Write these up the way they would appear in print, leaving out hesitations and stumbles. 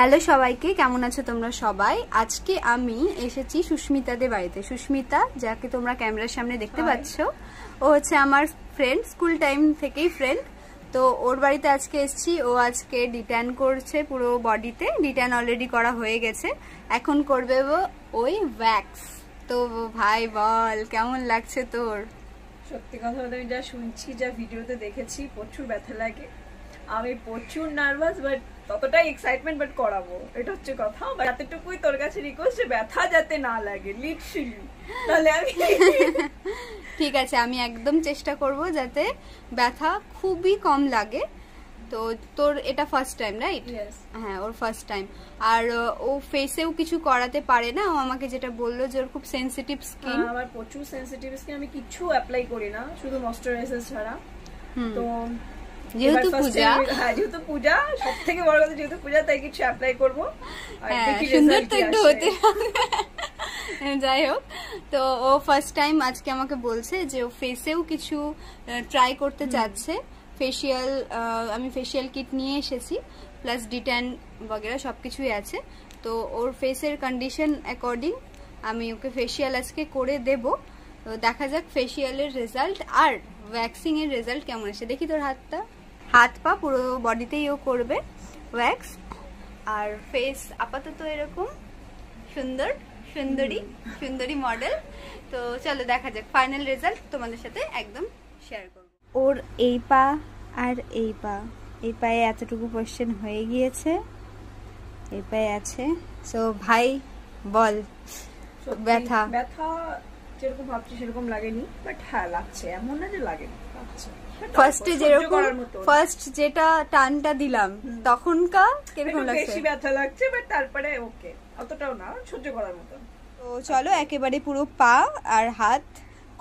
Hello সবাইকে, কেমন আছো তোমরা সবাই? আজকে আমি এসেছি সুস্মিতাদের বাড়িতে। সুস্মিতা, যাকে তোমরা ক্যামেরার সামনে দেখতে পাচ্ছ, ও হচ্ছে আমার ফ্রেন্ড, স্কুল টাইম থেকেই ফ্রেন্ড। তো ওর বাড়িতে আজকে এসেছি। ও আজকে ডিট্যান করছে পুরো বডিতে। ডিট্যান অলরেডি করা হয়ে গেছে, এখন করবে ওই ওয়্যাক্স। তো ভাই বল, কেমন লাগছে তোর? সত্যি কথা বলতে আমি যা শুনছি, যা ভিডিওতে দেখেছি, প্রচুর ব্যথা লাগে। আমি প্রচুর নার্ভাস, বাট ততটাই এক্সাইটমেন্ট, বাট করাবো, এটা হচ্ছে কথা। বাট এতটুকুই তোর কাছে রিকোয়েস্ট, ব্যথা যাতে না লাগে লিটারালি, তাহলে আমি ঠিক আছে, আমি একদম চেষ্টা করব যাতে ব্যথা খুবই কম লাগে। তো তোর এটা ফার্স্ট টাইম, রাইট? হ্যাঁ, ওর ফার্স্ট টাইম। আর ও ফেসেও কিছু করাতে পারে না। ও আমাকে যেটা বললো যে ওর খুব সেনসিটিভ স্কিন। আমার প্রচুর সেনসিটিভ স্কিন, আমি কিছু অ্যাপ্লাই করি না, শুধু ময়েশ্চারাইজার ছাড়া। তো যেহেতু পূজা সব থেকে বড় কথা, যেহেতু পূজা, তাই কিছু অ্যাপ্লাই করবো। সুন্দর তো একটু হতে যাই হোক, তো ও ফার্স্ট টাইম আজকে আমাকে বলছে যে ও ফেসেও কিছু ট্রাই করতে চাচ্ছে। ফেসিয়াল, আমি ফেসিয়াল কিট নিয়ে এসেছি, প্লাস ডিট্যান বগেরা সবকিছুই আছে। তো ওর ফেসের কন্ডিশন অ্যাকর্ডিং আমি ওকে ফেসিয়াল আজকে করে দেব। তো দেখা যাক ফেসিয়ালের রেজাল্ট আর ওয়্যাক্সিং এর রেজাল্ট কেমন আসে। দেখি তোর হাত পা পুরো বডিতেই ও করবে ওয়্যাক্স। আর ফেস আপাতত এরকম সুন্দরী মডেল। তো চলো দেখা যাক, ফাইনাল রেজাল্ট তোমাদের সাথে একদম শেয়ার করব। ওর এই পা আর এই পায়ে এতটুকু কোশ্চেন হয়ে গিয়েছে, এই পায়ে আছে। সো ভাই বল, ব্যথা যেরকম ভাবছি সেরকম লাগেনি, বাট হ্যাঁ লাগছে, এমন না যে লাগেনি, ফার্স্টে যেরকম ফার্স্ট যেটা টানটা দিলাম তখনকার কিরকম লাগছে? বেশি ব্যথা লাগছে, বাট তারপরে ওকে, অতটাও না, সহ্য করার মতো। তো চলো একেবারে পুরো পা আর হাত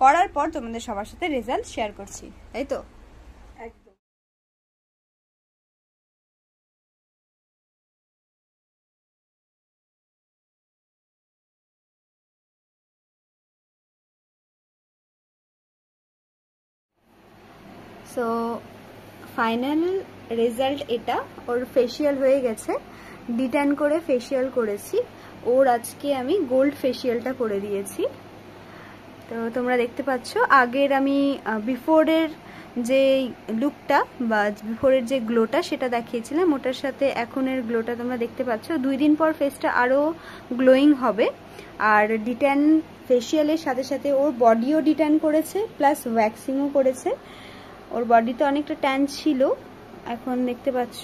করার পর তোমাদের সবার সাথে রেজাল্ট শেয়ার করছি, তাই তো? একদম। সো ফাইনাল রেজাল্ট এটা। ওর ফেসিয়াল হয়ে গেছে, ডিট্যান করে ফেসিয়াল করেছি। ওর আজকে আমি গোল্ড ফেসিয়ালটা করে দিয়েছি। তো তোমরা দেখতে পাচ্ছ, আগের আমি বিফোরের যে লুকটা বা বিফোরের যে গ্লোটা সেটা দেখিয়েছিলাম, ওটার সাথে এখনের গ্লোটা তোমরা দেখতে পাচ্ছ। 2 দিন পর ফেসটা আরও গ্লোয়িং হবে। আর ডিট্যান ফেসিয়ালের সাথে সাথে ওর বডিও ডিট্যান করেছে, প্লাস ওয়্যাক্সিংও করেছে। ওর বডিতে অনেকটা ট্যান ছিল, এখন দেখতে পাচ্ছ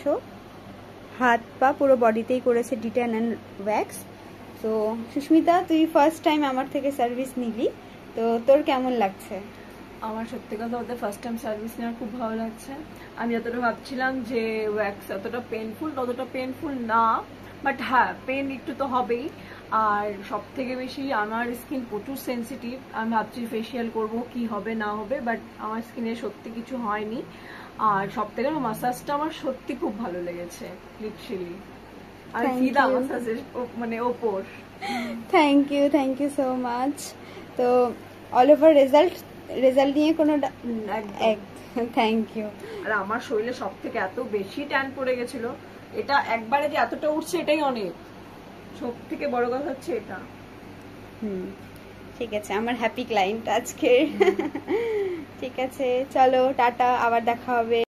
হাত পা পুরো বডিতেই করেছে ডিট্যান অ্যান্ড ওয়্যাক্স। তো সুস্মিতা, তুই ফার্স্ট টাইম আমার থেকে সার্ভিস নিলি, তো তোর কেমন লাগছে? আমার সত্যি কথা বলতে ফার্স্ট টাইম সার্ভিস নেওয়ার খুব ভালো লাগছে। আমি যতটা ভাবছিলাম যে ওয়্যাক্স এতটা পেনফুল, ততটা পেনফুল না, বাট হ্যাঁ পেন একটু তো হবেই। আর সব থেকে বেশি আমার স্কিন প্রচুর সেন্সিটিভ। আমি ভাবছি ফেসিয়াল করবো কি হবে না হবে, বাট আমার স্কিনে সত্যি কিছু হয়নি। আর সব থেকে মাসাজটা আমার সত্যি খুব ভালো লেগেছে, লিটারালি। আর সিধা মাসাজের মানে ওপর। Thank you so much. তো অল ওভার রেজাল্ট নিয়ে কোনো থ্যাংক ইউ। আর আমার শরীরে সব থেকে এত বেশি ট্যান পড়ে গেছিল, এটা একবারে যে এতটা উঠছে এটাই অনেক, সব থেকে বড় কথা হচ্ছে এটা। ঠিক আছে, আমার হ্যাপি ক্লায়েন্ট আজকে। ঠিক আছে, চলো টাটা, আবার দেখা হবে।